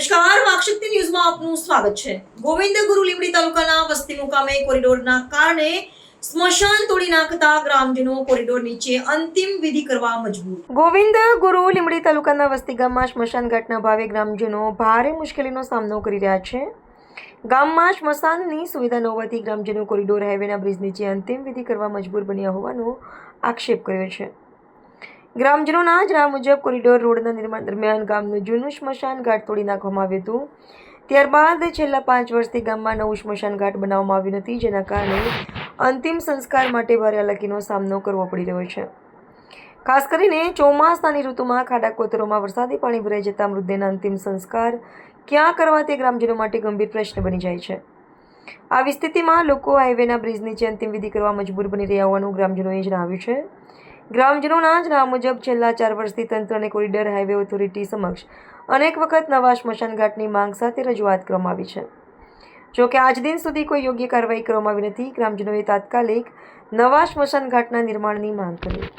નમસ્કાર, વાકશક્તિ ન્યૂઝમાં આપનું સ્વાગત છે। ગોવિંદ ગુરુ લીંબડી તાલુકાના વસ્તી મુકામે કોરિડોરના કારણે સ્મશાન તોડી નાખતા ગ્રામજનો કોરિડોર નીચે અંતિમ વિધિ કરવા મજબૂર। ગોવિંદ ગુરુ લીંબડી તાલુકાના વસ્તી ગામમાં સ્મશાન ઘાટના ભાવે ગ્રામજનો ભારે મુશ્કેલીનો સામનો કરી રહ્યા છે। ગામમાં સ્મશાનની સુવિધા ન હોવાથી ગ્રામજનો કોરિડોર હાઈવેના બ્રિજ નીચે અંતિમ વિધિ કરવા મજબૂર બન્યા હોવાનો આક્ષેપ કર્યો છે। ગ્રામજનોના જણાવ્યા મુજબ કોરિડોર રોડના નિર્માણ દરમિયાન ગામનું જૂનું સ્મશાન ઘાટ તોડી નાખવામાં આવ્યું હતું। ત્યારબાદ છેલ્લા 5 વર્ષથી ગામમાં નવું સ્મશાન ઘાટ બનાવવામાં આવ્યું નથી, જેના કારણે અંતિમ સંસ્કાર માટે ભારે હાલાકીનો સામનો કરવો પડી રહ્યો છે। ખાસ કરીને ચોમાસાની ઋતુમાં ખાડા કોતરોમાં વરસાદી પાણી ભરાઈ જતા મૃતદેહના અંતિમ સંસ્કાર ક્યાં કરવા તે ગ્રામજનો માટે ગંભીર પ્રશ્ન બની જાય છે। આવી સ્થિતિમાં લોકો હાઈવેના બ્રિજ નીચે અંતિમ વિધિ કરવા મજબૂર બની રહ્યા હોવાનું ગ્રામજનોએ જણાવ્યું છે। ગ્રામજનોના જણાવ્યા મુજબ છેલ્લા 4 વર્ષથી તંત્ર અને કોરિડોર હાઈવે ઓથોરિટી સમક્ષ અનેક વખત નવા સ્મશાન ઘાટની માંગ સાથે રજૂઆત કરવામાં આવી છે। જો કે આજ દિન સુધી કોઈ યોગ્ય કાર્યવાહી કરવામાં આવી નથી। ગ્રામજનોએ તાત્કાલિક નવા સ્મશાન ઘાટના નિર્માણની માંગ કરી।